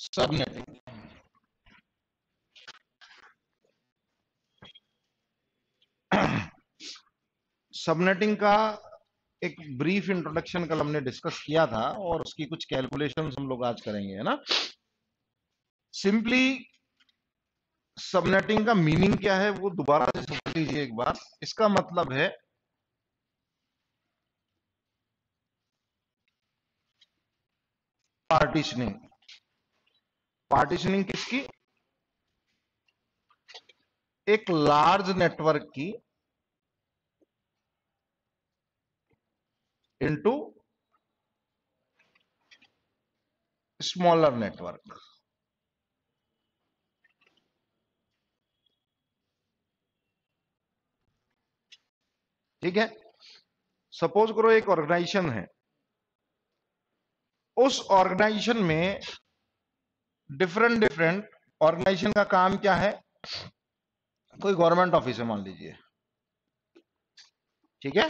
Subnetting. Subnetting का एक brief introduction कल हमने डिस्कस किया था और उसकी कुछ कैलकुलेशंस हम लोग आज करेंगे, है ना। सिंपली सबनेटिंग का मीनिंग क्या है वो दोबारा से समझ लीजिए एक बार। इसका मतलब है पार्टीशनिंग। पार्टीशनिंग किसकी? एक लार्ज नेटवर्क की इनटू स्मॉलर नेटवर्क। ठीक है। सपोज करो एक ऑर्गेनाइजेशन है, उस ऑर्गेनाइजेशन में डिफरेंट डिफरेंट ऑर्गेनाइजेशन का काम क्या है? कोई गवर्नमेंट ऑफिस है मान लीजिए, ठीक है।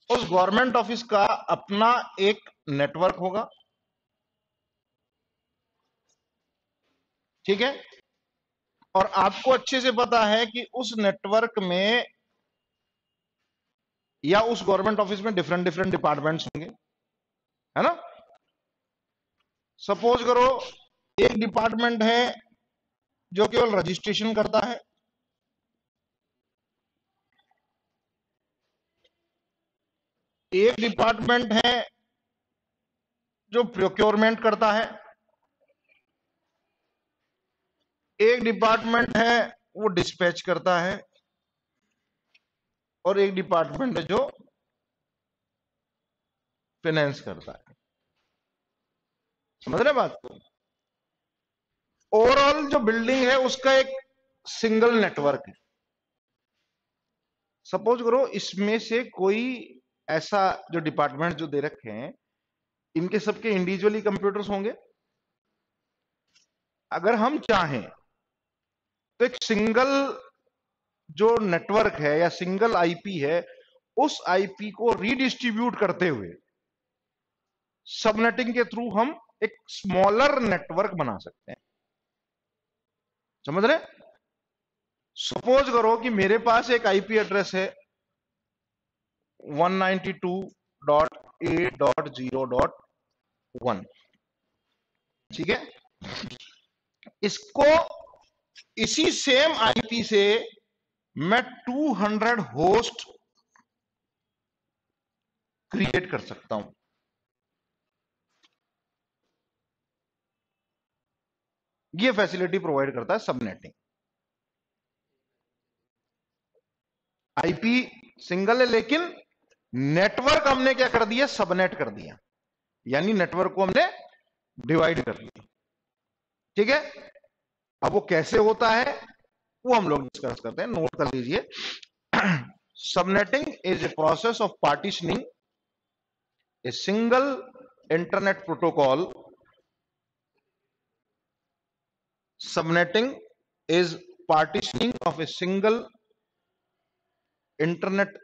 उस गवर्नमेंट ऑफिस का अपना एक नेटवर्क होगा, ठीक है। और आपको अच्छे से पता है कि उस नेटवर्क में या उस गवर्नमेंट ऑफिस में डिफरेंट डिफरेंट डिपार्टमेंट्स होंगे, है ना। सपोज करो एक डिपार्टमेंट है जो केवल रजिस्ट्रेशन करता है, एक डिपार्टमेंट है जो प्रोक्योरमेंट करता है, एक डिपार्टमेंट है वो डिस्पैच करता है, और एक डिपार्टमेंट है जो फाइनेंस करता है। समझ रहे बात को? ओवरऑल जो बिल्डिंग है उसका एक सिंगल नेटवर्क है। सपोज करो इसमें से कोई ऐसा जो डिपार्टमेंट जो दे रखे हैं, इनके सबके इंडिविजुअली कंप्यूटर्स होंगे। अगर हम चाहें तो एक सिंगल जो नेटवर्क है या सिंगल आईपी है, उस आईपी को रीडिस्ट्रीब्यूट करते हुए सबनेटिंग के थ्रू हम एक स्मॉलर नेटवर्क बना सकते हैं। समझ रहे? सपोज करो कि मेरे पास एक आईपी एड्रेस है 192.8.0.1, ठीक है। इसको इसी सेम आईपी से मैं 200 होस्ट क्रिएट कर सकता हूं। यह फैसिलिटी प्रोवाइड करता है सबनेटिंग। आईपी सिंगल है लेकिन नेटवर्क हमने क्या कर दिया? सबनेट कर दिया, यानी नेटवर्क को हमने डिवाइड कर दिया, ठीक है। अब वो कैसे होता है वो हम लोग डिस्कस करते हैं, नोट कर लीजिए। Subnetting is a process of partitioning a single internet protocol. Subnetting is partitioning of a single internet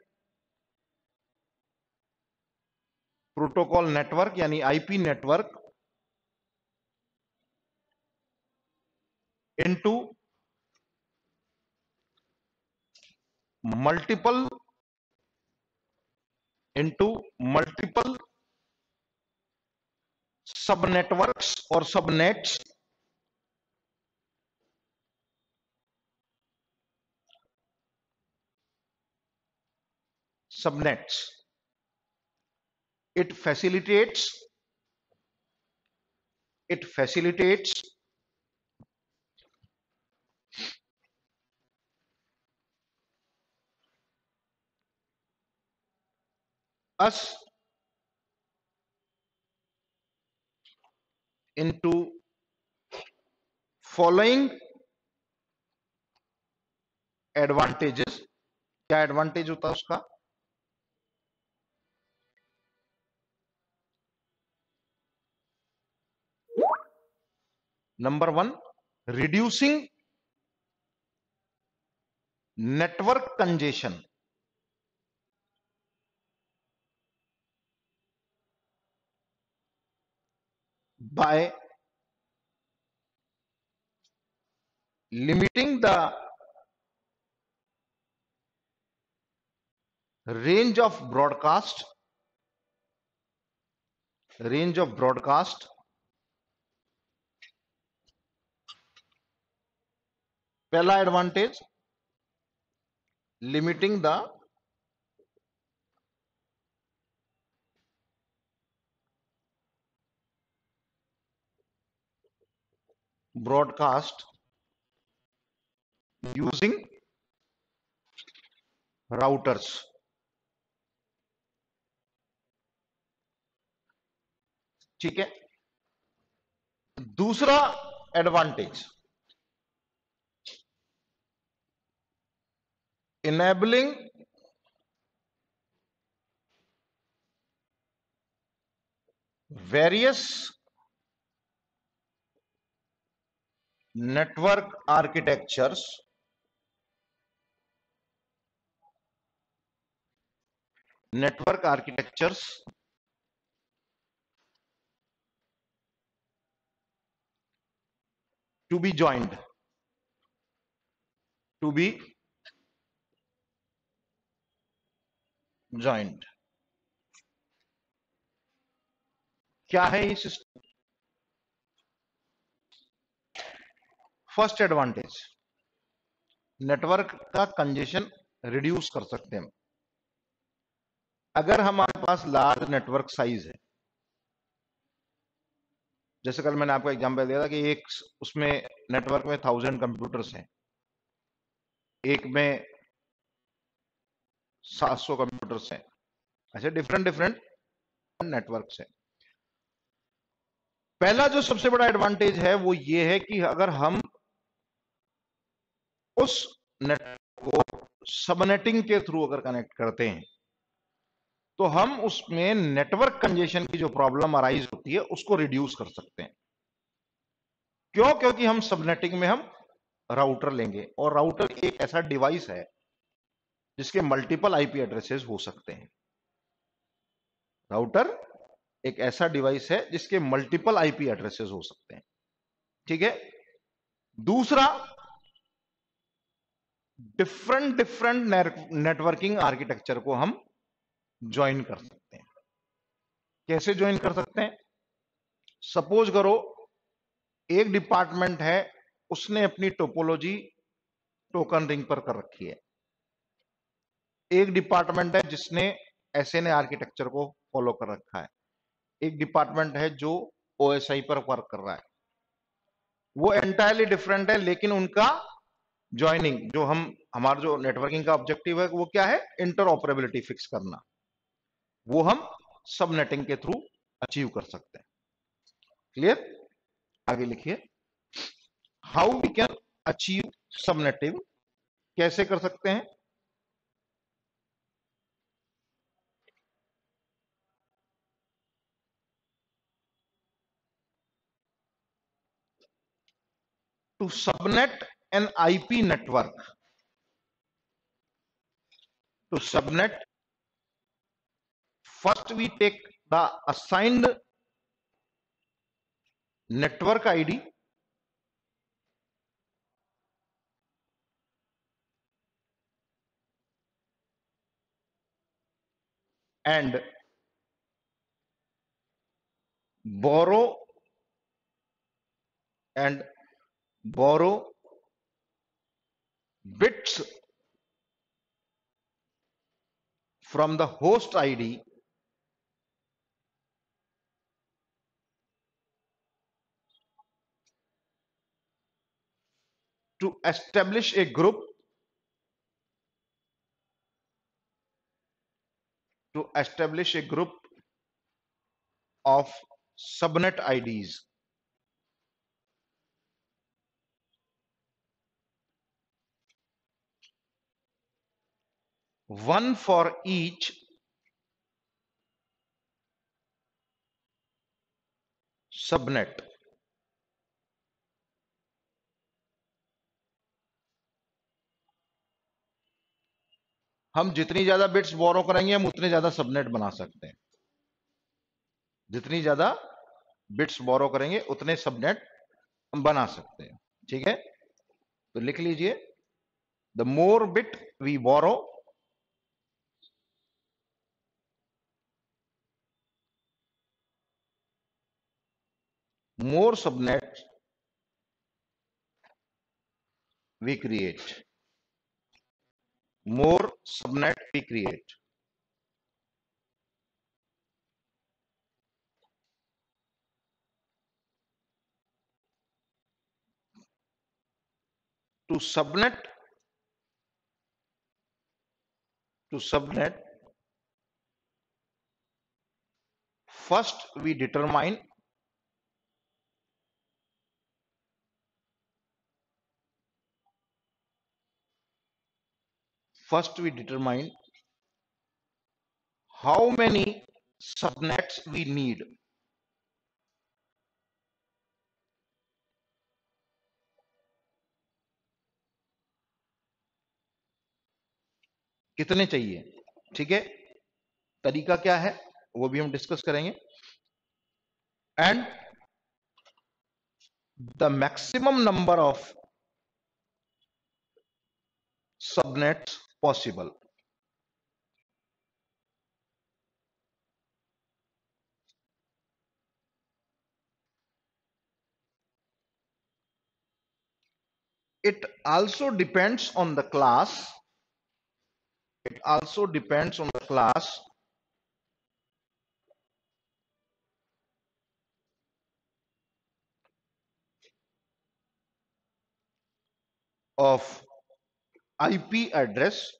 protocol network यानी आईपी नेटवर्क इनटू मल्टीपल सब नेटवर्क्स और subnets subnets. it facilitates it facilitates us into following advantages. क्या advantage होता है उसका? Number 1, reducing network congestion by limiting the range of broadcast पहला advantage, limiting the broadcast using routers। ठीक है। दूसरा advantage, enabling various network architectures to be joined क्या है ये सिस्टम? फर्स्ट एडवांटेज, नेटवर्क का कंजेशन रिड्यूस कर सकते हैं। अगर हमारे पास लार्ज नेटवर्क साइज है, जैसे कल मैंने आपको एग्जांपल दिया था कि एक उसमें नेटवर्क में 1000 कंप्यूटर्स हैं, एक में 700 कंप्यूटर्स हैं, ऐसे डिफरेंट नेटवर्क्स हैं। पहला जो सबसे बड़ा एडवांटेज है वो ये है कि अगर हम उस नेटवर्क को सबनेटिंग के थ्रू अगर कनेक्ट करते हैं तो हम उसमें नेटवर्क कंजेशन की जो प्रॉब्लम अराइज होती है उसको रिड्यूस कर सकते हैं। क्यों? क्योंकि हम सबनेटिंग में हम राउटर लेंगे, और राउटर एक ऐसा डिवाइस है जिसके मल्टीपल आईपी एड्रेसेस हो सकते हैं। राउटर एक ऐसा डिवाइस है जिसके मल्टीपल आईपी एड्रेसेस हो सकते हैं। ठीक है। दूसरा, डिफरेंट नेटवर्किंग आर्किटेक्चर को हम ज्वाइन कर सकते हैं। कैसे ज्वाइन कर सकते हैं? सपोज करो एक डिपार्टमेंट है, उसने अपनी टोपोलॉजी टोकन रिंग पर कर रखी है। एक डिपार्टमेंट है जिसने एसएनए आर्किटेक्चर को फॉलो कर रखा है। एक डिपार्टमेंट है जो ओएसआई पर वर्क कर रहा है। वो एंटायरली डिफरेंट है, लेकिन उनका ज्वाइनिंग, जो हमारा जो नेटवर्किंग का ऑब्जेक्टिव है वो क्या है? इंटरऑपरेबिलिटी फिक्स करना। वो हम सबनेटिंग के थ्रू अचीव कर सकते हैं। क्लियर? आगे लिखिए, how we can achieve subnetting. कैसे कर सकते हैं? To subnet an IP network, first we take the assigned network ID and borrow bits from the host ID to establish a group of subnet IDs. One for each subnet. हम जितनी ज्यादा bits बोरो करेंगे हम उतने ज्यादा subnet बना सकते हैं। जितनी ज्यादा बिट्स बोरो करेंगे उतने सबनेट हम बना सकते हैं। ठीक है। तो लिख लीजिए, the more bit we borrow, more subnets we create, more subnet we create. To subnet, first we determine how many subnets we need. कितने चाहिए, ठीक है। तरीका क्या है वो भी हम डिस्कस करेंगे। And the maximum number of subnets possible. It also depends on the class. It also depends on the class of IP address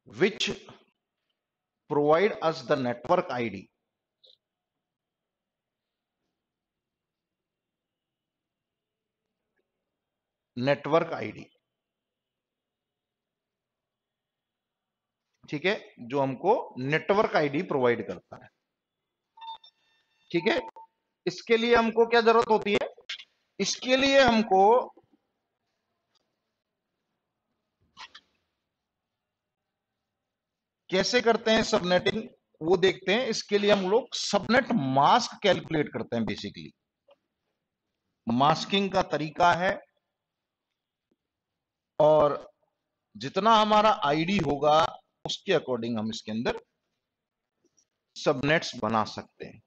which provide us the network ID. Network ID, ठीक है, जो हमको network ID provide करता है, ठीक है। इसके लिए हमको क्या जरूरत होती है, इसके लिए हमको कैसे करते हैं सबनेटिंग वो देखते हैं। इसके लिए हम लोग सबनेट मास्क कैलकुलेट करते हैं। बेसिकली मास्किंग का तरीका है, और जितना हमारा आईडी होगा उसके अकॉर्डिंग हम इसके अंदर सबनेट्स बना सकते हैं।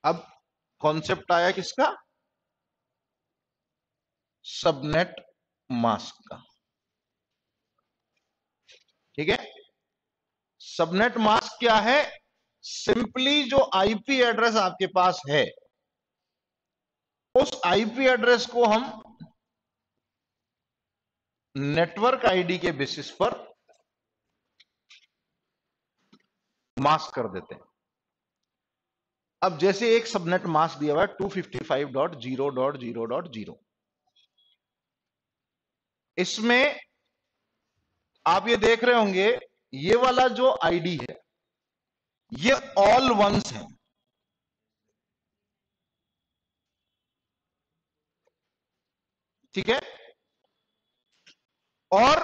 अब कॉन्सेप्ट आया किसका, सबनेट मास्क का, ठीक है। सबनेट मास्क क्या है, सिंपली जो आईपी एड्रेस आपके पास है उस आईपी एड्रेस को हम नेटवर्क आईडी के बेसिस पर मास्क कर देते हैं। अब जैसे एक सबनेट मास्क दिया हुआ है 255.0.0.0, इसमें आप ये देख रहे होंगे ये वाला जो आईडी है ये ऑल वंस है, ठीक है, और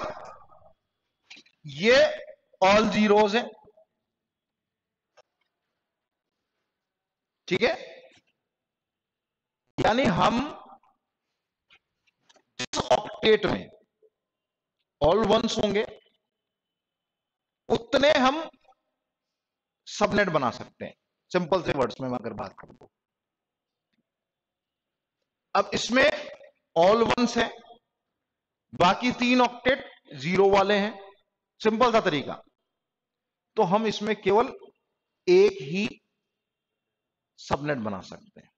ये ऑल जीरोज है, ठीक है। यानी हम जिस ऑक्टेट में ऑल वंस होंगे उतने हम सबनेट बना सकते हैं। सिंपल से वर्ड्स में मैं अगर बात करूं तो अब इसमें ऑल वंस है, बाकी 3 ऑक्टेट जीरो वाले हैं। सिंपल सा तरीका, तो हम इसमें केवल एक ही सबनेट बना सकते हैं,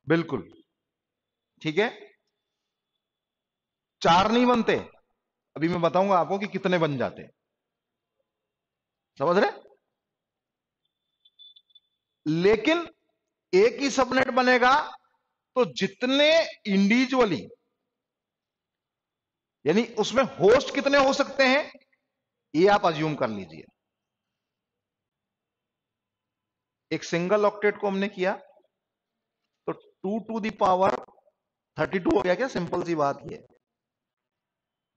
बिल्कुल, ठीक है। 4 नहीं बनते, अभी मैं बताऊंगा आपको कि कितने बन जाते हैं, समझ रहे। लेकिन एक ही सबनेट बनेगा तो जितने इंडिविजुअली, यानी उसमें होस्ट कितने हो सकते हैं ये आप अज्यूम कर लीजिए। एक सिंगल ऑक्टेट को हमने किया तो 2 टू द पावर 32 हो गया, क्या सिंपल सी बात है,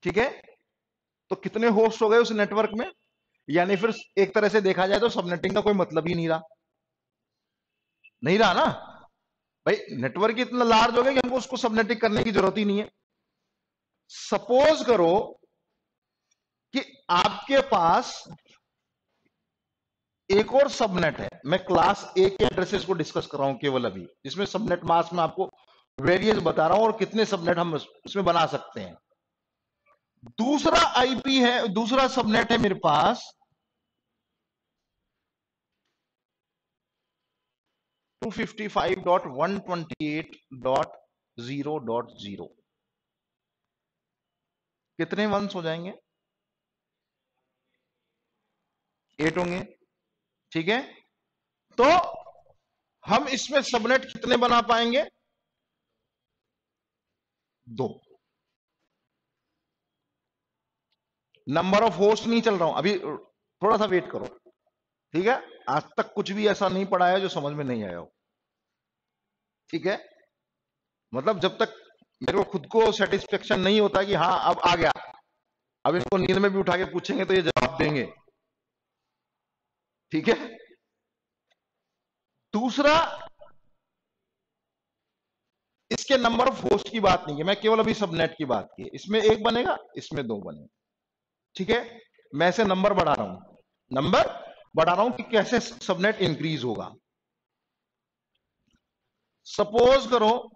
ठीक है। तो कितने होस्ट हो गए उस नेटवर्क में, यानी फिर एक तरह से देखा जाए तो सबनेटिंग का कोई मतलब ही नहीं रहा, नहीं रहा ना भाई। नेटवर्क इतना लार्ज हो गया कि हमको उसको सबनेटिंग करने की जरूरत ही नहीं है। सपोज करो कि आपके पास एक और सबनेट है, मैं क्लास ए के एड्रेसेस को डिस्कस कर रहा हूं केवल अभी, जिसमें सबनेट मास्क में आपको वेरिएंस बता रहा हूं और कितने सबनेट हम इसमें बना सकते हैं। दूसरा आईपी है, दूसरा सबनेट है मेरे पास 255.128.0.0। कितने वंस हो जाएंगे? 8 होंगे, ठीक है। तो हम इसमें सबनेट कितने बना पाएंगे? 2। नंबर ऑफ होस्ट नहीं चल रहा हूं अभी, थोड़ा सा वेट करो, ठीक है। आज तक कुछ भी ऐसा नहीं पढ़ा है जो समझ में नहीं आया हो, ठीक है। मतलब जब तक मेरे को खुद को सेटिस्फेक्शन नहीं होता कि हाँ अब आ गया, अब इनको नींद में भी उठा के पूछेंगे तो ये जवाब देंगे, ठीक है। दूसरा, इसके नंबर ऑफ होस्ट की बात नहीं है, मैं केवल अभी सबनेट की बात की है। इसमें 1 बनेगा, इसमें 2 बनेगा, ठीक है। मैं ऐसे नंबर बढ़ा रहा हूं, नंबर बढ़ा रहा हूं कि कैसे सबनेट इंक्रीज होगा। सपोज करो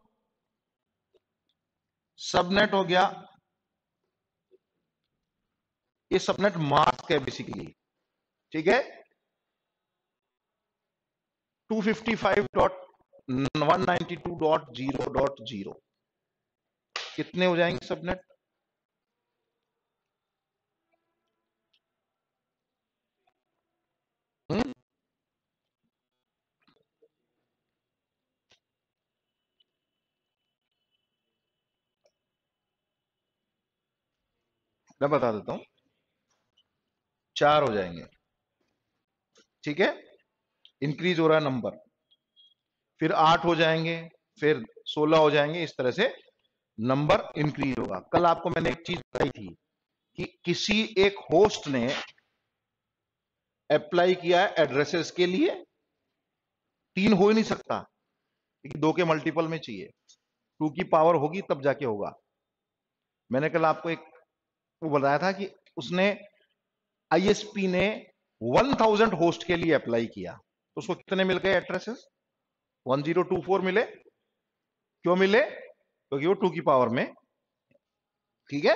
सबनेट हो गया, ये सबनेट मास्क है बेसिकली, ठीक है। 255.192.0.0 कितने हो जाएंगे सबनेट? मैं बता देता हूं, 4 हो जाएंगे, ठीक है। इंक्रीज हो रहा है नंबर, फिर 8 हो जाएंगे, फिर 16 हो जाएंगे, इस तरह से नंबर इंक्रीज होगा। कल आपको मैंने एक चीज बताई थी कि किसी एक होस्ट ने अप्लाई किया है एड्रेसेस के लिए, 3 हो ही नहीं सकता क्योंकि 2 के मल्टीपल में चाहिए, 2 की पावर होगी तब जाके होगा। मैंने कल आपको एक वो बताया था कि उसने आईएसपी ने 1000 होस्ट के लिए अप्लाई किया, तो उसको कितने मिल गए एड्रेसेस? 1024 मिले। क्यों मिले? क्योंकि वो 2 की पावर में, ठीक है।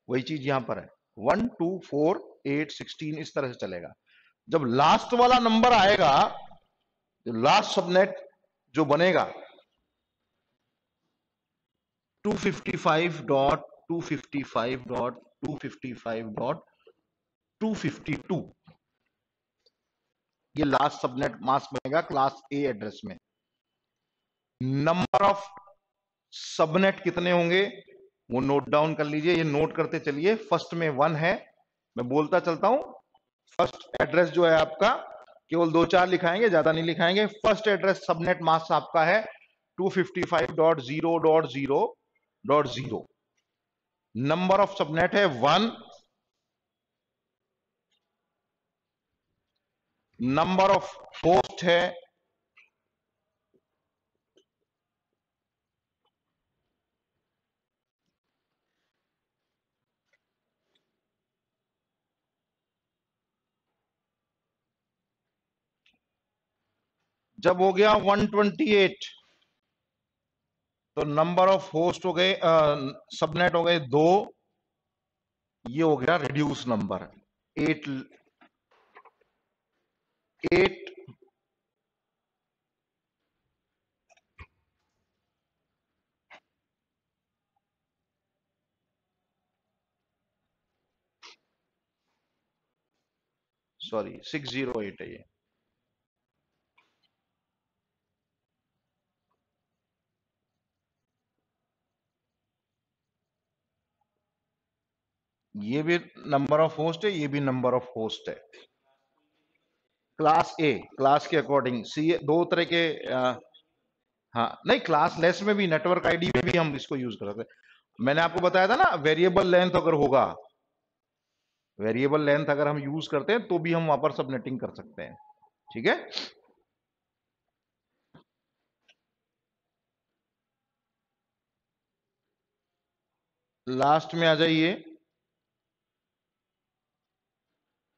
वही चीज यहां पर है, 1 2 4 8 16 इस तरह से चलेगा। जब लास्ट वाला नंबर आएगा, जो लास्ट सबनेट जो बनेगा 255.255.255.252, ये लास्ट सबनेट मास्क बनेगा क्लास ए एड्रेस में। नंबर ऑफ सबनेट कितने होंगे वो नोट डाउन कर लीजिए, ये नोट करते चलिए। फर्स्ट में 1 है, मैं बोलता चलता हूं। फर्स्ट एड्रेस जो है आपका, केवल 2-4 लिखाएंगे, ज्यादा नहीं लिखाएंगे। फर्स्ट एड्रेस सबनेट मास्क आपका है 255.0.0.0। नंबर ऑफ सबनेट है 1, नंबर ऑफ होस्ट है जब हो गया 128, तो नंबर ऑफ होस्ट हो गए, सबनेट हो गए 2, ये हो गया रिड्यूस नंबर 8 8 सॉरी 608 है ये भी नंबर ऑफ होस्ट है, ये भी नंबर ऑफ होस्ट है। क्लास ए, क्लास के अकॉर्डिंग सी, दो तरह के हाँ नहीं, क्लास लेस में भी, नेटवर्क आईडी में भी हम इसको यूज कर सकते हैं। मैंने आपको बताया था ना, वेरिएबल लेंथ अगर होगा, वेरिएबल लेंथ अगर हम यूज करते हैं तो भी हम वहां पर सबनेटिंग कर सकते हैं। ठीक है, लास्ट में आ जाइए।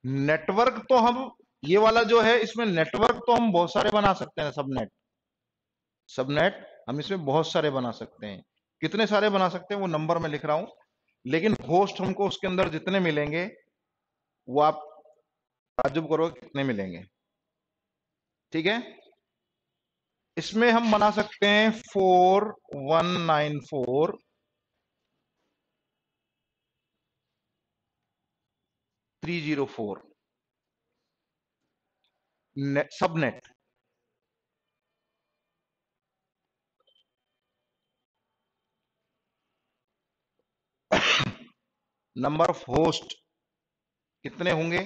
नेटवर्क तो हम, ये वाला जो है इसमें नेटवर्क तो हम बहुत सारे बना सकते हैं। सबनेट, सबनेट हम इसमें बहुत सारे बना सकते हैं। कितने सारे बना सकते हैं वो नंबर में लिख रहा हूं, लेकिन होस्ट हमको उसके अंदर जितने मिलेंगे वो आप ताज्जुब करोगे कितने मिलेंगे। ठीक है, इसमें हम बना सकते हैं 4194 304 सबनेट। नंबर ऑफ होस्ट कितने होंगे?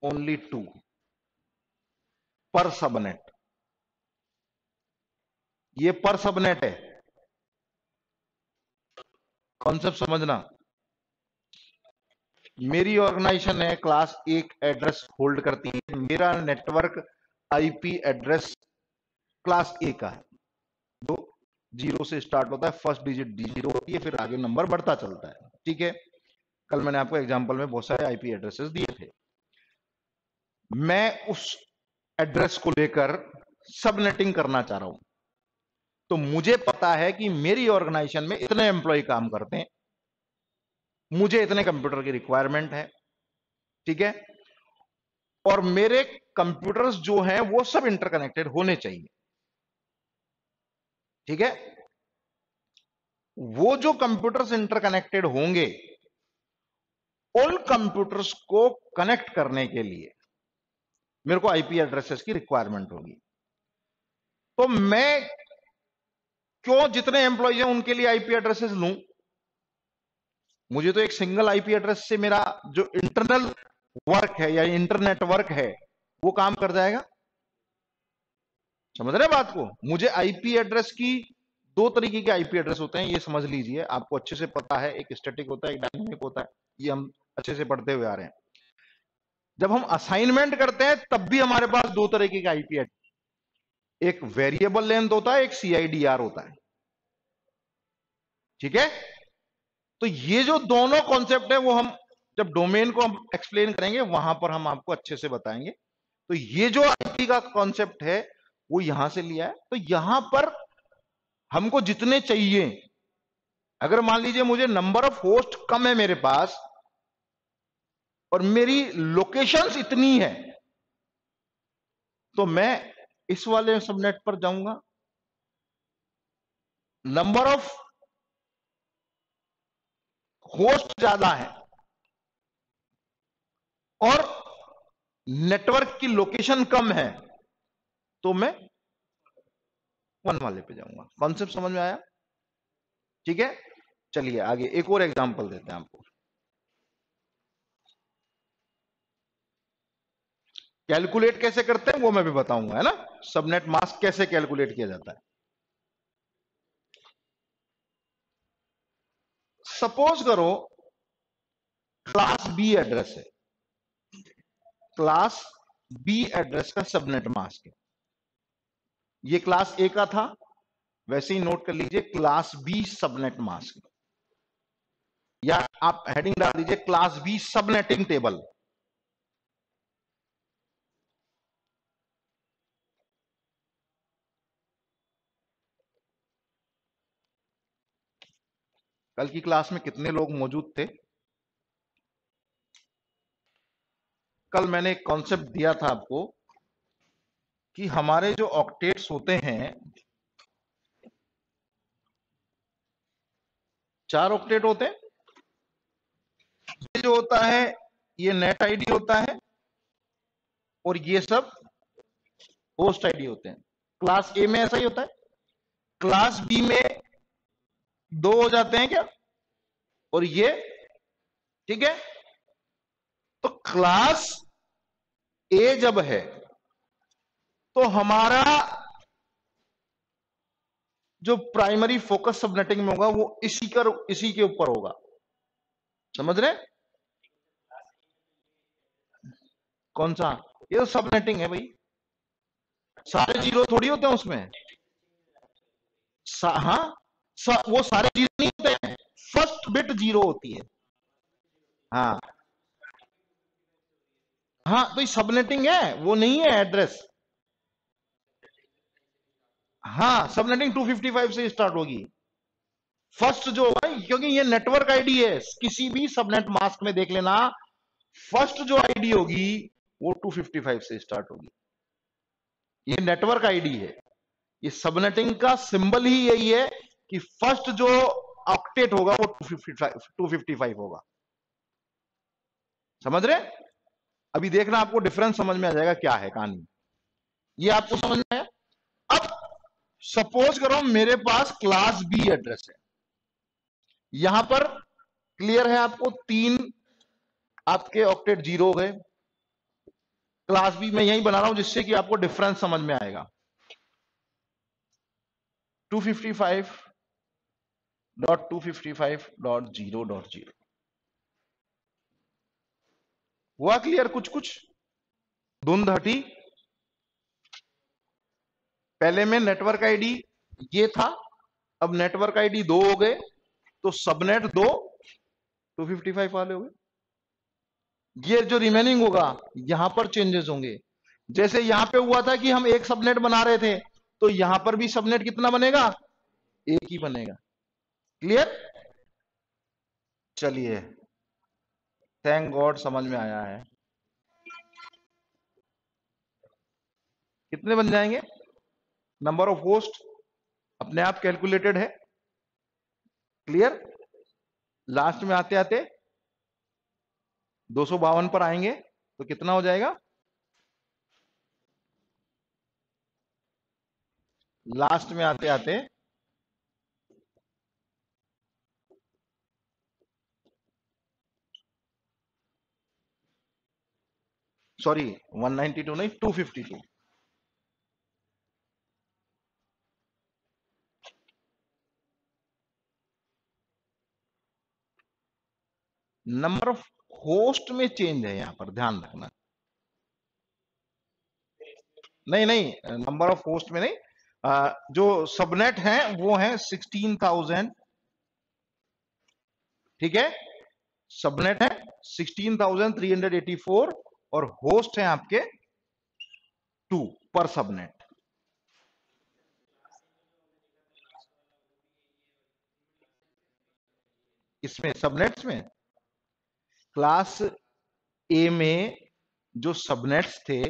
ओनली 2 पर सबनेट। ये पर सबनेट है, कॉन्सेप्ट समझना। मेरी ऑर्गेनाइजेशन है क्लास एक एड्रेस होल्ड करती है, मेरा नेटवर्क आईपी एड्रेस क्लास ए का है, जो 0 से स्टार्ट होता है, फर्स्ट डिजिट D0 होती है, फिर आगे नंबर बढ़ता चलता है। ठीक है, कल मैंने आपको एग्जांपल में बहुत सारे आईपी एड्रेसेस दिए थे। मैं उस एड्रेस को लेकर सबनेटिंग करना चाह रहा हूं, तो मुझे पता है कि मेरी ऑर्गेनाइजेशन में इतने एम्प्लॉय काम करते हैं, मुझे इतने कंप्यूटर की रिक्वायरमेंट है। ठीक है, और मेरे कंप्यूटर्स जो हैं वो सब इंटरकनेक्टेड होने चाहिए। ठीक है, वो जो कंप्यूटर्स इंटरकनेक्टेड होंगे, उन कंप्यूटर्स को कनेक्ट करने के लिए मेरे को आईपी एड्रेसेस की रिक्वायरमेंट होगी। तो मैं क्यों जितने एम्प्लॉयज हैं उनके लिए आईपी एड्रेसेस लूं? मुझे तो एक सिंगल आईपी एड्रेस से मेरा जो इंटरनल वर्क है या इंटरनेट वर्क है वो काम कर जाएगा। समझ रहे बात को? मुझे आईपी एड्रेस की, दो तरीके के आईपी एड्रेस होते हैं, ये समझ लीजिए, आपको अच्छे से पता है। एक स्टैटिक होता है, एक डायनेमिक होता है, ये हम अच्छे से पढ़ते हुए आ रहे हैं। जब हम असाइनमेंट करते हैं तब भी हमारे पास दो तरीके का आईपी एड्रेस, एक वेरिएबल लेंथ होता है, एक सीआईडीआर होता है। ठीक है, तो ये जो दोनों कॉन्सेप्ट है वो हम जब डोमेन को हम एक्सप्लेन करेंगे वहां पर हम आपको अच्छे से बताएंगे। तो ये जो आईपी का कॉन्सेप्ट है वो यहां से लिया है। तो यहां पर हमको जितने चाहिए, अगर मान लीजिए मुझे नंबर ऑफ होस्ट कम है मेरे पास और मेरी लोकेशंस इतनी है, तो मैं इस वाले सबनेट पर जाऊंगा। नंबर ऑफ होस्ट ज्यादा है और नेटवर्क की लोकेशन कम है, तो मैं 1 वाले पे जाऊंगा। कॉन्सेप्ट समझ में आया? ठीक है, चलिए आगे एक और एग्जांपल देते हैं आपको। कैलकुलेट कैसे करते हैं वो मैं भी बताऊंगा, है ना। सबनेट मास्क कैसे कैलकुलेट किया जाता है। सपोज करो क्लास बी एड्रेस है, क्लास बी एड्रेस का सबनेट मास्क है। ये क्लास ए का था, वैसे ही नोट कर लीजिए क्लास बी सबनेट मास्क, या आप हेडिंग डाल दीजिए क्लास बी सबनेटिंग टेबल। कल की क्लास में कितने लोग मौजूद थे? कल मैंने एक कॉन्सेप्ट दिया था आपको कि हमारे जो ऑक्टेट्स होते हैं, 4 ऑक्टेट होते हैं। ये जो होता है ये नेट आईडी होता है और ये सब होस्ट आईडी होते हैं। क्लास ए में ऐसा ही होता है, क्लास बी में 2 हो जाते हैं क्या, और ये, ठीक है। तो क्लास ए जब है तो हमारा जो प्राइमरी फोकस सबनेटिंग में होगा वो इसी के ऊपर होगा। समझ रहे? कौन सा? ये तो सबनेटिंग है भाई, सारे जीरो थोड़ी होते हैं उसमें। हाँ, वो सारे जीरो नहीं होते हैं, फर्स्ट बिट जीरो होती है। हाँ हाँ, तो ये सबनेटिंग है, वो नहीं है एड्रेस। हाँ, सबनेटिंग 255 से स्टार्ट होगी फर्स्ट जो होगा, क्योंकि ये नेटवर्क आईडी है। किसी भी सबनेट मास्क में देख लेना, फर्स्ट जो आईडी होगी वो 255 से स्टार्ट होगी। ये नेटवर्क आईडी है। ये सबनेटिंग का सिंबल ही यही है कि फर्स्ट जो ऑक्टेट होगा वो 255 होगा। समझ रहे? अभी देखना, आपको डिफरेंस समझ में आ जाएगा क्या है कहानी। ये आपको समझ में आया? अब सपोज करो मेरे पास क्लास बी एड्रेस है, यहां पर क्लियर है आपको, 3 आपके ऑक्टेट जीरो हो गए। क्लास बी मैं यही बना रहा हूं जिससे कि आपको डिफरेंस समझ में आएगा। 255.255.0.0 हुआ क्लियर? कुछ कुछ धुंध हटी? पहले में नेटवर्क आईडी ये था, अब नेटवर्क आईडी 2 हो गए, तो सबनेट 2 255 वाले हो गए। ये जो रिमेनिंग होगा यहां पर चेंजेस होंगे। जैसे यहां पे हुआ था कि हम एक सबनेट बना रहे थे, तो यहां पर भी सबनेट कितना बनेगा? एक ही बनेगा। क्लियर? चलिए, थैंक गॉड समझ में आया है। कितने बन जाएंगे? नंबर ऑफ होस्ट अपने आप कैलकुलेटेड है। क्लियर? लास्ट में आते आते 252 पर आएंगे तो कितना हो जाएगा? लास्ट में आते आते सॉरी 192 नहीं, 252। नंबर ऑफ होस्ट में चेंज है यहां पर, ध्यान रखना। नहीं नहीं, नंबर ऑफ होस्ट में नहीं, जो सबनेट है वो है 16,000। ठीक है, सबनेट है 16,384 और होस्ट है आपके 2 पर सबनेट। इसमें सबनेट्स में क्लास ए में जो सबनेट्स थे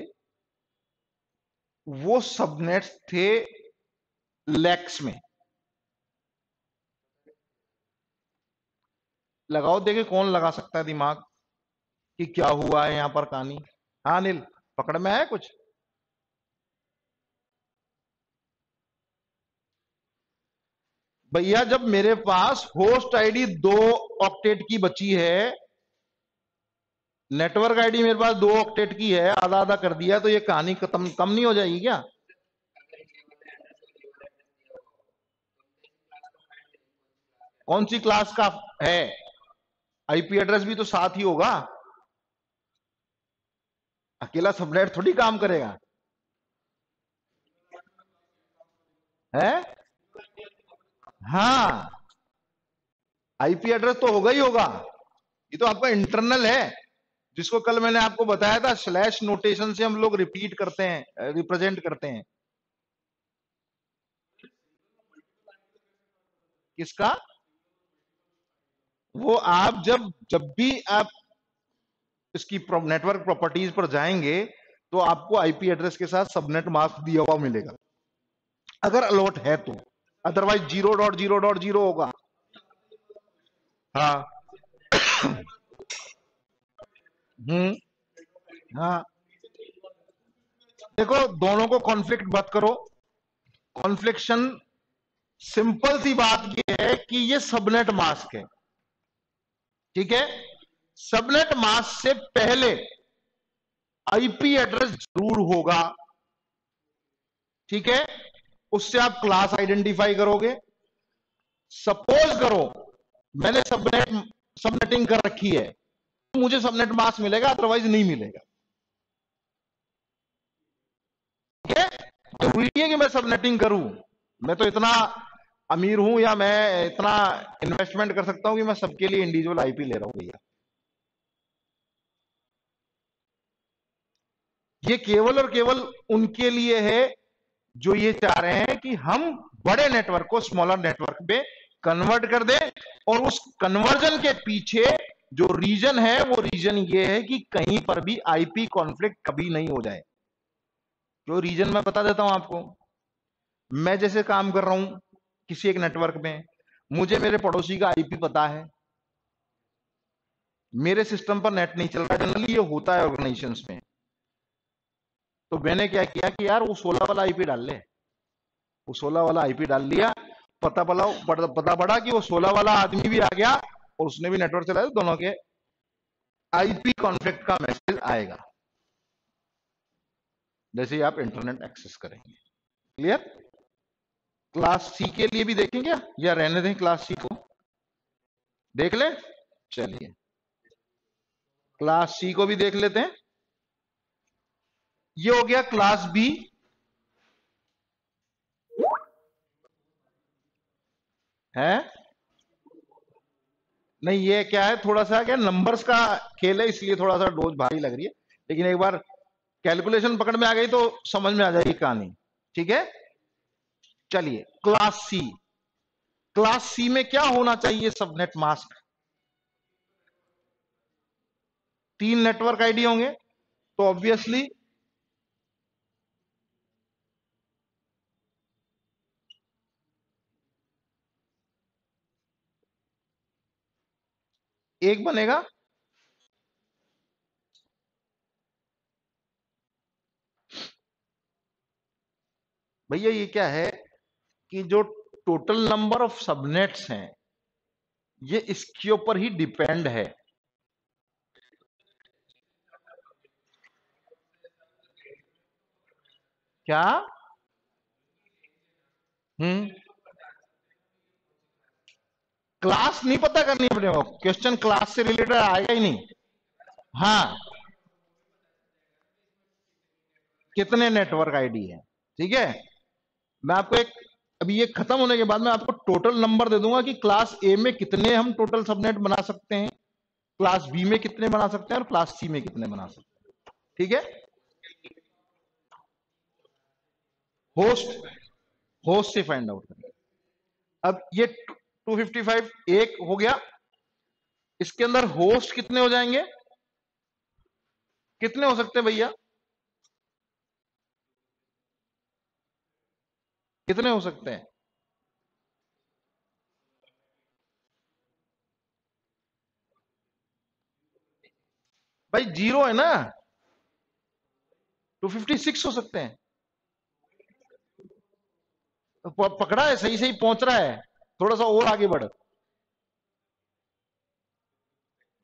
वो सबनेट्स थे लैक्स में। लगाओ, देखे कौन लगा सकता है दिमाग कि क्या हुआ है यहां पर कहानी। हाँ अनिल, पकड़ में आया कुछ? भैया जब मेरे पास होस्ट आईडी 2 ऑक्टेट की बची है, नेटवर्क आईडी मेरे पास 2 ऑक्टेट की है, आधा आधा कर दिया, तो ये कहानी खत्म कम नहीं हो जाएगी क्या? कौन सी क्लास का है? आईपी एड्रेस भी तो साथ ही होगा, अकेला सबनेट थोड़ी काम करेगा। है? हाँ, आईपी एड्रेस तो होगा ही होगा, ये तो आपका इंटरनल है, जिसको कल मैंने आपको बताया था, स्लैश नोटेशन से हम लोग रिपीट करते हैं, रिप्रेजेंट करते हैं। किसका? वो आप जब जब भी आप इसकी नेटवर्क प्रॉपर्टीज पर जाएंगे तो आपको आईपी एड्रेस के साथ सबनेट मास्क दिया हुआ मिलेगा, अगर अलॉट है तो। अदरवाइज 0.0.0 होगा। हाँ। हाँ, देखो दोनों को कॉन्फ्लिक्ट मत करो। कॉन्फ्लिक्शन सिंपल सी बात यह है कि ये सबनेट मास्क है। ठीक है, सबनेट मास्क से पहले आईपी एड्रेस जरूर होगा। ठीक है, उससे आप क्लास आइडेंटिफाई करोगे। सपोज करो मैंने सबनेटिंग कर रखी है, तो मुझे सबनेट मास्क मिलेगा, अदरवाइज नहीं मिलेगा। ठीक है, तो हुई है कि मैं सबनेटिंग करूं, मैं तो इतना अमीर हूं या मैं इतना इन्वेस्टमेंट कर सकता हूं कि मैं सबके लिए इंडिविजुअल आईपी ले रहा हूं भैया। ये केवल और केवल उनके लिए है जो ये चाह रहे हैं कि हम बड़े नेटवर्क को स्मॉलर नेटवर्क में कन्वर्ट कर दें, और उस कन्वर्जन के पीछे जो रीजन है वो रीजन ये है कि कहीं पर भी आईपी कॉन्फ्लिक्ट कभी नहीं हो जाए। जो रीजन मैं बता देता हूं आपको, मैं जैसे काम कर रहा हूं किसी एक नेटवर्क में, मुझे मेरे पड़ोसी का आईपी पता है, मेरे सिस्टम पर नेट नहीं चल रहा, जनरली ये होता है ऑर्गेनाइजेशंस में। तो मैंने क्या किया कि यार वो 16 वाला आईपी डाल ले, वो 16 वाला आईपी डाल लिया, पता पड़ा कि वो 16 वाला आदमी भी आ गया और उसने भी नेटवर्क चलाया, तो दोनों के आईपी कॉन्फ्लिक्ट का मैसेज आएगा जैसे ही आप इंटरनेट एक्सेस करेंगे। क्लियर? क्लास सी के लिए भी देखें क्या, या रहने दें क्लास सी को, देख ले। चलिए क्लास सी को भी देख लेते हैं। ये हो गया क्लास बी है। नहीं ये क्या है, थोड़ा सा क्या नंबर्स का खेल है, इसलिए थोड़ा सा डोज भारी लग रही है, लेकिन एक बार कैलकुलेशन पकड़ में आ गई तो समझ में आ जाएगी कहानी। ठीक है, चलिए क्लास सी। क्लास सी में क्या होना चाहिए सबनेट मास्क? 3 नेटवर्क आईडी होंगे, तो ऑब्वियसली एक बनेगा भैया। ये क्या है कि जो टोटल नंबर ऑफ सबनेट्स हैं ये इसके ऊपर ही डिपेंड है। क्या? क्लास नहीं पता करनी अपने को, क्वेश्चन क्लास से रिलेटेड आएगा ही नहीं। हाँ, कितने नेटवर्क आईडी है। ठीक है, मैं आपको एक, अभी ये खत्म होने के बाद मैं आपको टोटल नंबर दे दूंगा कि क्लास ए में कितने हम टोटल सबनेट बना सकते हैं, क्लास बी में कितने बना सकते हैं, और क्लास सी में कितने बना सकते हैं। ठीक है, होस्ट होस्ट से फाइंड आउट करें। अब ये 255 एक हो गया, इसके अंदर होस्ट कितने हो जाएंगे, कितने हो सकते हैं भैया, कितने हो सकते हैं? भाई जीरो है ना, 256 हो सकते हैं। तो पकड़ा है, सही सही पहुंच रहा है, थोड़ा सा और आगे बढ़।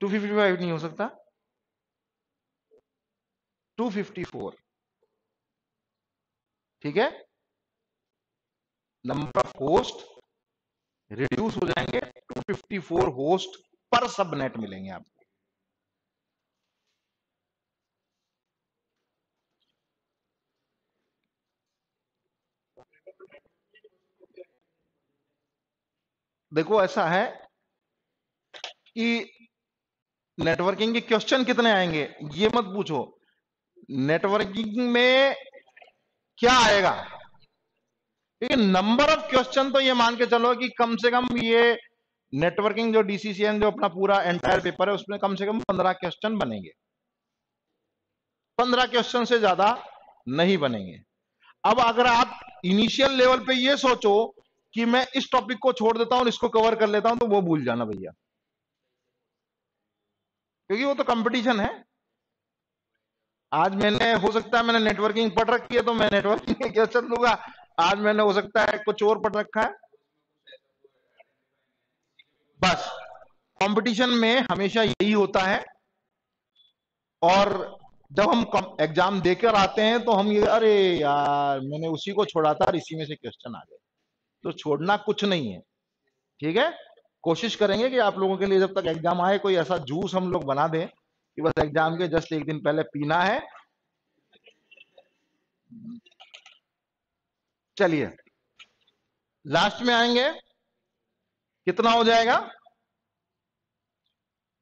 255 नहीं हो सकता, 254। ठीक है, नंबर ऑफ होस्ट रिड्यूस हो जाएंगे, 254 होस्ट पर सबनेट मिलेंगे आपको। देखो ऐसा है कि नेटवर्किंग के क्वेश्चन कितने आएंगे ये मत पूछो, नेटवर्किंग में क्या आएगा, लेकिन नंबर ऑफ क्वेश्चन तो ये मान के चलो कि कम से कम ये नेटवर्किंग जो डीसीसीएन जो अपना पूरा एंटायर पेपर है उसमें कम से कम 15 क्वेश्चन बनेंगे, 15 क्वेश्चन से ज्यादा नहीं बनेंगे। अब अगर आप इनिशियल लेवल पे ये सोचो कि मैं इस टॉपिक को छोड़ देता हूं और इसको कवर कर लेता हूं, तो वो भूल जाना भैया, क्योंकि वो तो कंपटीशन है। आज मैंने, हो सकता है मैंने नेटवर्किंग पढ़ रखी है तो मैं नेटवर्किंग के क्वेश्चन दूंगा, आज मैंने हो सकता है कुछ और पढ़ रखा है। बस कंपटीशन में हमेशा यही होता है। और जब हम एग्जाम देकर आते हैं तो हम ये, अरे यार मैंने उसी को छोड़ा था और इसी में से क्वेश्चन आ गए। तो छोड़ना कुछ नहीं है, ठीक है। कोशिश करेंगे कि आप लोगों के लिए जब तक एग्जाम आए कोई ऐसा जूस हम लोग बना दें कि बस एग्जाम के जस्ट एक दिन पहले पीना है। चलिए लास्ट में आएंगे, कितना हो जाएगा।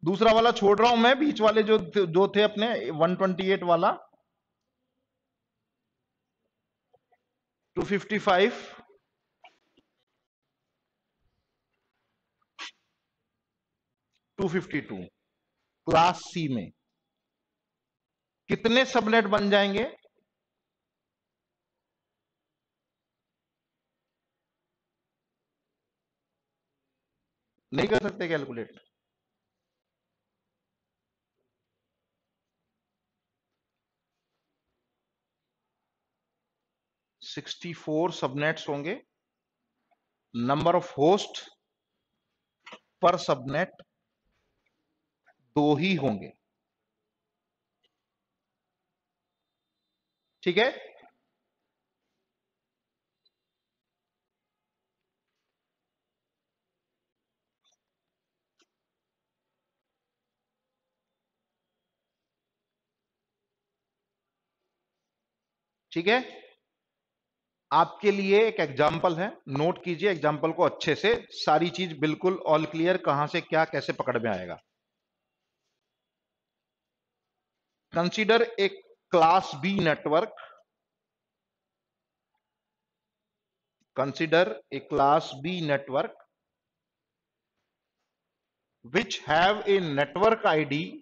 दूसरा वाला छोड़ रहा हूं मैं, बीच वाले जो थे अपने 128 वाला, 255, 252 क्लास सी में कितने सबनेट बन जाएंगे। नहीं कर सकते कैलकुलेट। 64 सबनेट्स होंगे। नंबर ऑफ होस्ट पर सबनेट 2 ही होंगे, ठीक है। ठीक है, आपके लिए एक एग्जाम्पल है, नोट कीजिए एग्जाम्पल को अच्छे से, सारी चीज बिल्कुल ऑल क्लियर, कहां से क्या कैसे पकड़ में आएगा। कंसीडर एक class B network, consider a class B network which have a network ID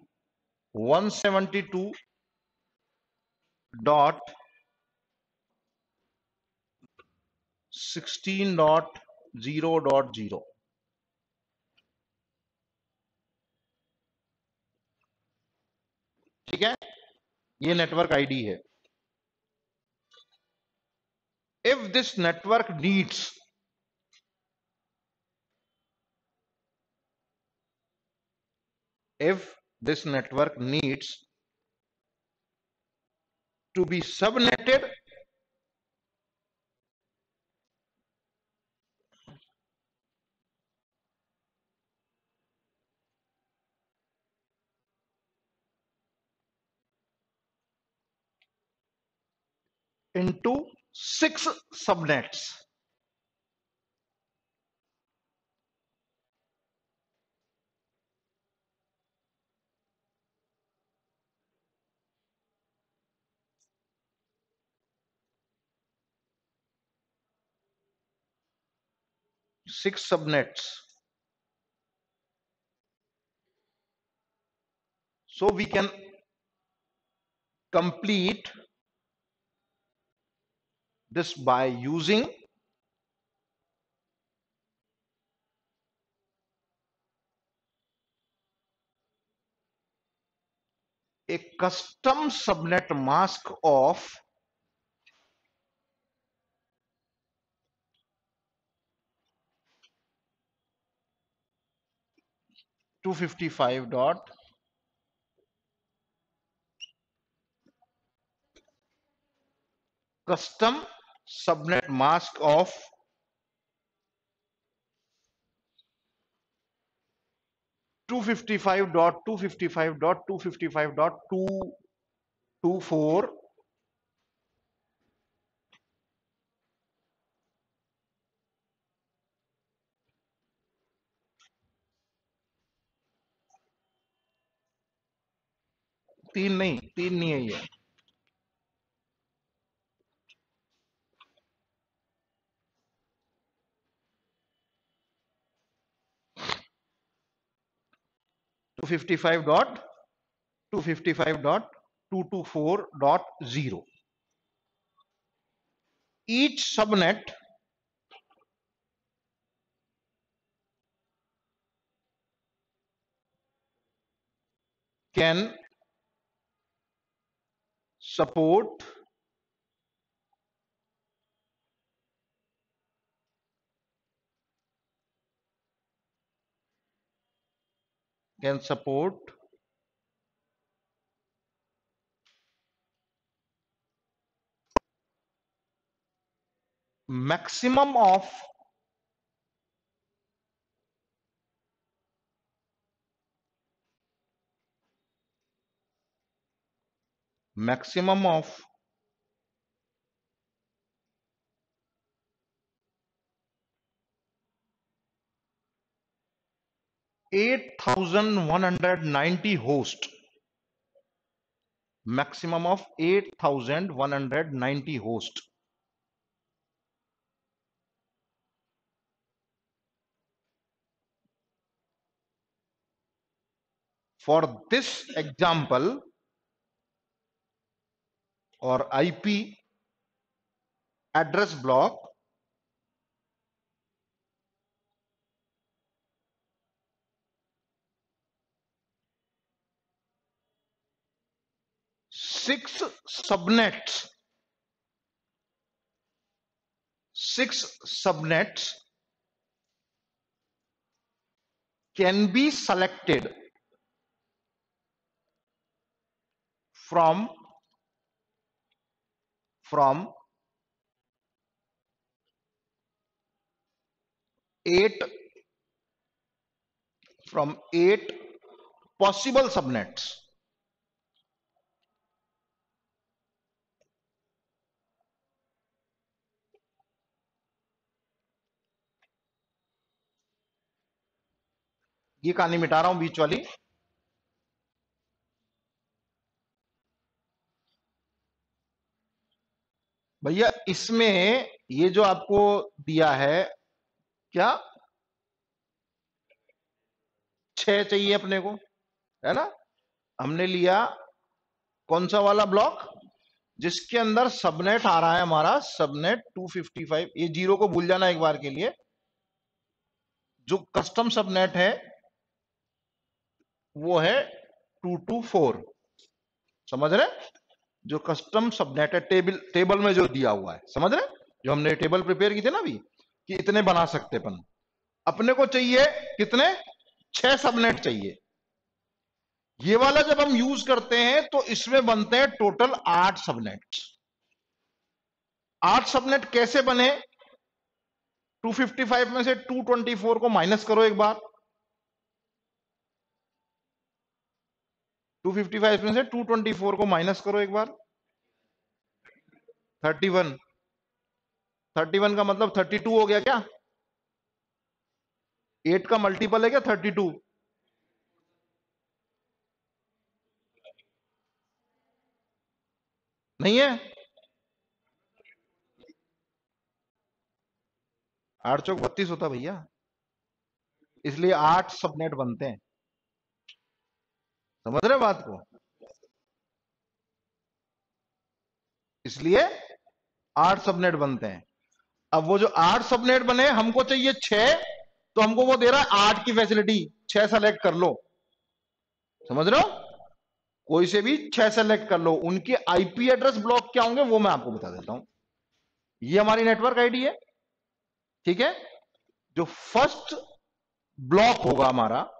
172.16.0.0, ठीक है, ये नेटवर्क आईडी है। If this network needs to be subnetted into 6 subnets, so we can complete this by using a custom subnet mask of 255 dot custom subnet mask of 255.255.255.224 तीन नहीं है ये, 255.254.0. Each subnet can support can support maximum of maximum of 8,190 host, maximum of 8,190 host. For this example or IP address block, six subnets can be selected from 8 possible subnets. ये कहानी मिटा रहा हूं बीच वाली। भैया इसमें ये जो आपको दिया है क्या 6 चाहिए अपने को, है ना। हमने लिया कौन सा वाला ब्लॉक जिसके अंदर सबनेट आ रहा है हमारा सबनेट 255। ये जीरो को भूल जाना एक बार के लिए। जो कस्टम सबनेट है वो है 224, समझ रहे। जो कस्टम सबनेट है टेबल में जो दिया हुआ है, समझ रहे। जो हमने टेबल प्रिपेयर की थी ना अभी कि इतने बना सकते अपन, अपने को चाहिए कितने 6 सबनेट चाहिए। ये वाला जब हम यूज करते हैं तो इसमें बनते हैं टोटल 8 सबनेट। 8 सबनेट कैसे बने, 255 में से 224 को माइनस करो एक बार। 255 में से 224 को माइनस करो एक बार। 31 का मतलब 32 हो गया क्या? 8 का मल्टीपल है क्या 32? नहीं है। 8 चौक 32 होता भैया, इसलिए 8 सबनेट बनते हैं। समझ रहे बात को? इसलिए 8 सबनेट बनते हैं। अब वो जो 8 सबनेट बने हमको चाहिए 6, तो हमको वो दे रहा है 8 की फैसिलिटी, 6 सेलेक्ट कर लो। समझ रहे हो? कोई से भी 6 सेलेक्ट कर लो। उनके आईपी एड्रेस ब्लॉक क्या होंगे वो मैं आपको बता देता हूं। ये हमारी नेटवर्क आईडी है, ठीक है। जो फर्स्ट ब्लॉक होगा हमारा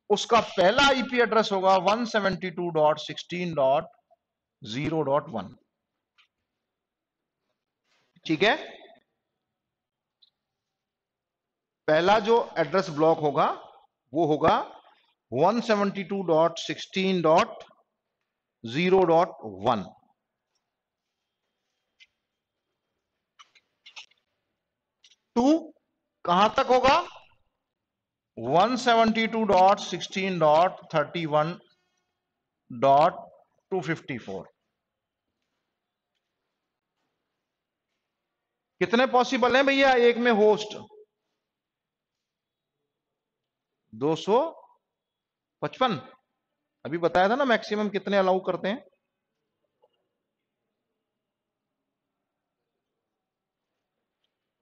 उसका पहला आईपी एड्रेस होगा 172.16.0.1, ठीक है। पहला जो एड्रेस ब्लॉक होगा वो होगा 172.16.0.1। 2 कहां तक होगा? 172.16.31.254। कितने पॉसिबल हैं भैया एक में होस्ट? 255। अभी बताया था ना मैक्सिमम कितने अलाउ करते हैं।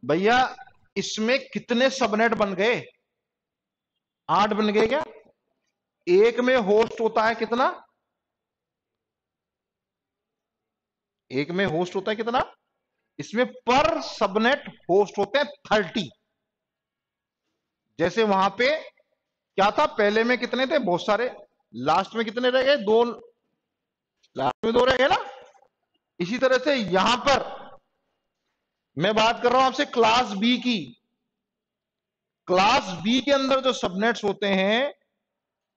भैया इसमें कितने सबनेट बन गए? 8 बन गए क्या? एक में होस्ट होता है कितना? एक में होस्ट होता है कितना? इसमें पर सबनेट होस्ट होते हैं 30। जैसे वहां पे क्या था, पहले में कितने थे? बहुत सारे। लास्ट में कितने रह गए? 2। लास्ट में 2 रह गए ना। इसी तरह से यहां पर मैं बात कर रहा हूं आपसे क्लास बी की। क्लास बी के अंदर जो सबनेट्स होते हैं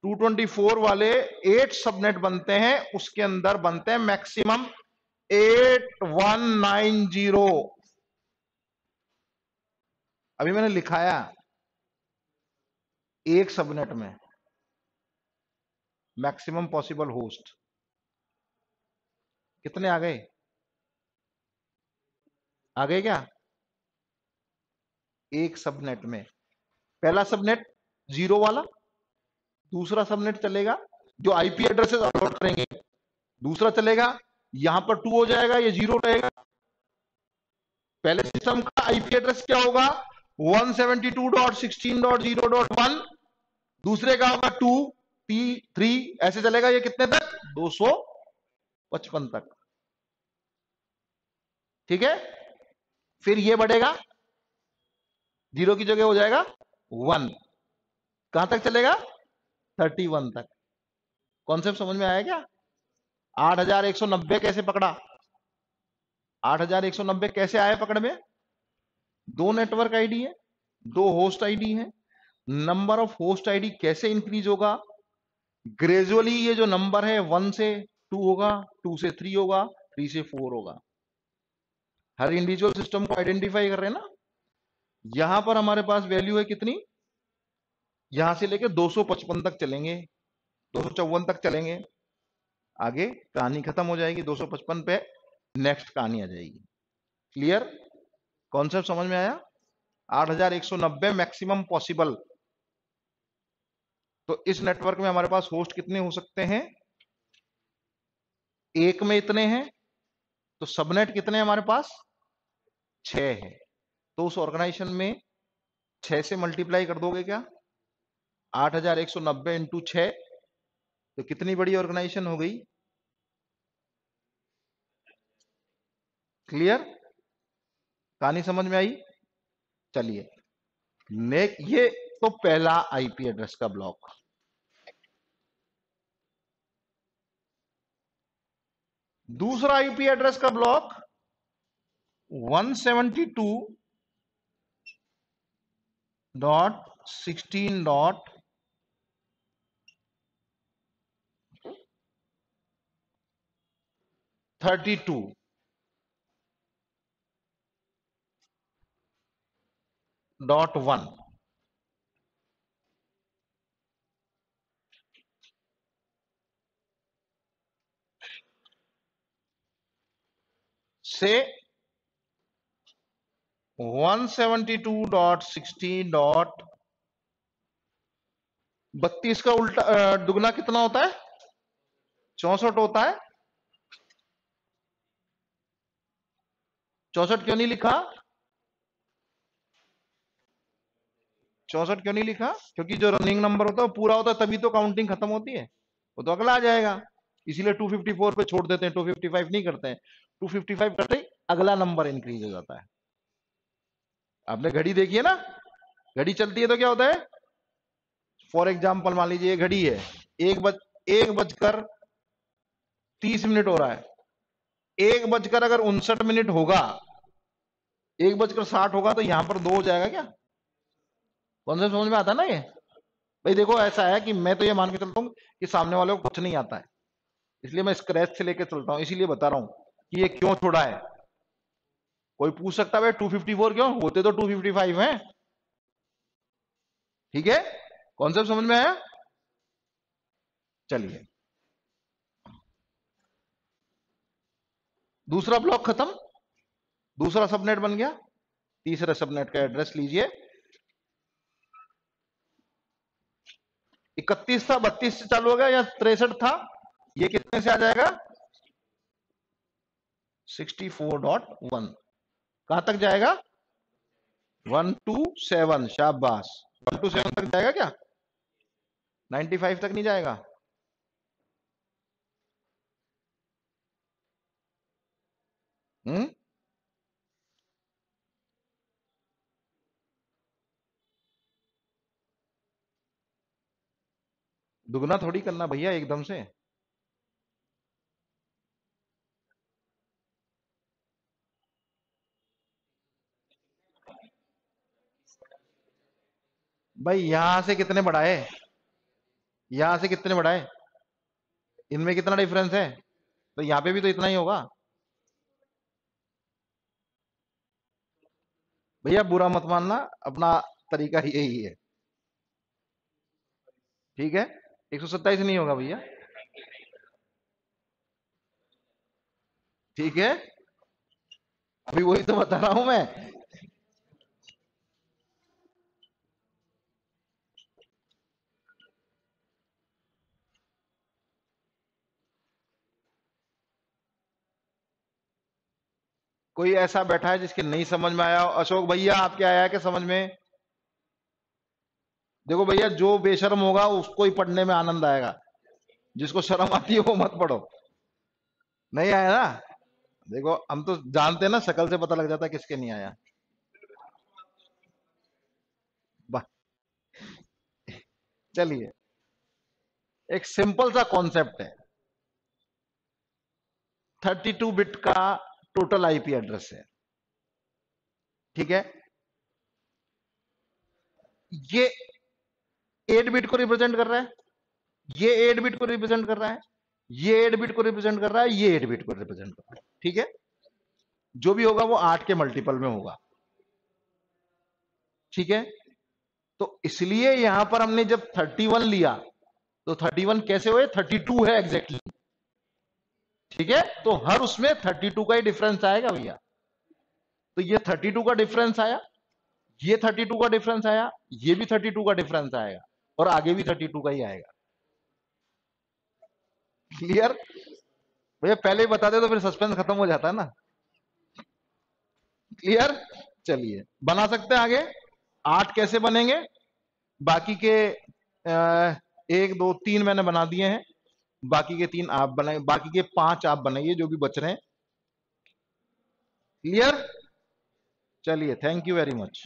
224 वाले 8 सबनेट बनते हैं, उसके अंदर बनते हैं मैक्सिमम 8190। अभी मैंने लिखाया एक सबनेट में मैक्सिमम पॉसिबल होस्ट कितने आ गए? आ गए क्या? एक सबनेट में पहला सबनेट 0 वाला, दूसरा सबनेट चलेगा जो आईपी एड्रेसेस अपलोड करेंगे, दूसरा चलेगा यहां पर 2 हो जाएगा, ये 0 रहेगा। पहले सिस्टम का आईपी एड्रेस क्या होगा? 172.16.0.1। दूसरे का होगा 2 3, ऐसे चलेगा ये कितने तक? 255 तक। ठीक है, फिर ये बढ़ेगा, 0 की जगह हो जाएगा 1। कहां तक चलेगा? 31 तक। कॉन्सेप्ट समझ में आया क्या? 8190 कैसे पकड़ा? 8190 कैसे आए पकड़ में? दो नेटवर्क आईडी है, दो होस्ट आईडी है। नंबर ऑफ होस्ट आईडी कैसे इंक्रीज होगा? ग्रेजुअली ये जो नंबर है 1 से 2 होगा, 2 से 3 होगा, 3 से 4 होगा। हर इंडिविजुअल सिस्टम को आइडेंटिफाई कर रहे हैं ना। यहां पर हमारे पास वैल्यू है कितनी? यहां से लेके 255 तक चलेंगे, 254 तक चलेंगे, आगे कहानी खत्म हो जाएगी 255 पे, नेक्स्ट कहानी आ जाएगी। क्लियर? कॉन्सेप्ट समझ में आया? 8190 मैक्सिमम पॉसिबल। तो इस नेटवर्क में हमारे पास होस्ट कितने हो सकते हैं? एक में इतने हैं, तो सबनेट कितने हमारे पास? 6 है। तो उस ऑर्गेनाइजेशन में 6 से मल्टीप्लाई कर दोगे क्या? 8190 इंटू 6, तो कितनी बड़ी ऑर्गेनाइजेशन हो गई? क्लियर? कहानी समझ में आई? चलिए ये तो पहला आईपी एड्रेस का ब्लॉक। दूसरा आईपी एड्रेस का ब्लॉक 172.16.1 से 172.16.32 का उल्टा दुगना कितना होता है? 64 होता है। 64 क्यों नहीं लिखा? 64 क्यों नहीं लिखा? क्योंकि जो रनिंग नंबर होता है वो पूरा होता है, तभी तो काउंटिंग खत्म होती है। वो तो अगला आ जाएगा, इसीलिए 254 पे छोड़ देते हैं, 255 नहीं करते हैं। 255 करते ही अगला नंबर इंक्रीज हो जाता है। आपने घड़ी देखी है ना, घड़ी चलती है तो क्या होता है? फॉर एग्जाम्पल मान लीजिए ये घड़ी है, 1 बजकर 30 मिनट हो रहा है। 1 बजकर अगर 59 मिनट होगा, 1 बजकर 60 होगा, तो यहां पर 2 हो जाएगा क्या? कॉन्सेप्ट समझ में आता है ना ये? भाई देखो ऐसा है कि मैं तो ये मान के चलता हूँ कि सामने वाले को कुछ नहीं आता है, इसलिए मैं स्क्रैच से लेके चलता हूँ, इसीलिए बता रहा हूं कि ये क्यों छोड़ा है। कोई पूछ सकता है 254 क्यों? होते तो 255 हैं। ठीक है, कॉन्सेप्ट समझ में आया? चलिए, दूसरा ब्लॉक खत्म, दूसरा सबनेट बन गया। तीसरे सबनेट का एड्रेस लीजिए, 31 था, 32 से चालू हो गया या 63 था, ये कितने से आ जाएगा? 64.1। कहां तक जाएगा? 127। शाबाश, 127 तक जाएगा क्या? 95 तक नहीं जाएगा? हम्म, दुगना थोड़ी करना भैया एकदम से। भाई यहां से कितने बढ़ाए, यहां से कितने बढ़ाए, इनमें कितना डिफरेंस है, तो यहां पे भी तो इतना ही होगा। भैया बुरा मत मानना, अपना तरीका यही है। ठीक है, 127 नहीं होगा भैया। ठीक है, अभी वही तो बता रहा हूं मैं। कोई ऐसा बैठा है जिसके नहीं समझ में आया हो? अशोक भैया आपके आया है कि समझ में? देखो भैया, जो बेशर्म होगा उसको ही पढ़ने में आनंद आएगा, जिसको शर्म आती है वो मत पढ़ो। नहीं आया ना? देखो हम तो जानते हैं ना, शक्ल से पता लग जाता है किसके नहीं आया। वाह, चलिए, एक सिंपल सा कॉन्सेप्ट है। 32 बिट का टोटल आईपी एड्रेस है। ठीक है, ये 8 बिट को रिप्रेजेंट कर रहा है, ये 8 बिट को रिप्रेजेंट कर रहा है, ये 8 बिट को रिप्रेजेंट कर रहा है, ये 8 बिट को रिप्रेजेंट कर रहा है। ठीक है, जो भी होगा वो 8 के मल्टीपल में होगा। ठीक है, तो इसलिए यहां पर हमने जब 31 लिया तो 31 कैसे हुए, 32 है एग्जैक्टली। ठीक है, तो हर उसमें 32 का ही डिफरेंस आएगा भैया। तो ये 32 का डिफरेंस आया, ये 32 का डिफरेंस आया, ये भी 32 का डिफरेंस आएगा, और आगे भी 32 का ही आएगा। क्लियर? भैया पहले ही बता दे तो फिर सस्पेंस खत्म हो जाता है ना। क्लियर? चलिए बना सकते हैं आगे। 8 कैसे बनेंगे, बाकी के 1 2 3 मैंने बना दिए हैं, बाकी के 3 आप बनाए, बाकी के 5 आप बनाइए जो भी बच रहे हैं। क्लियर? चलिए, थैंक यू वेरी मच।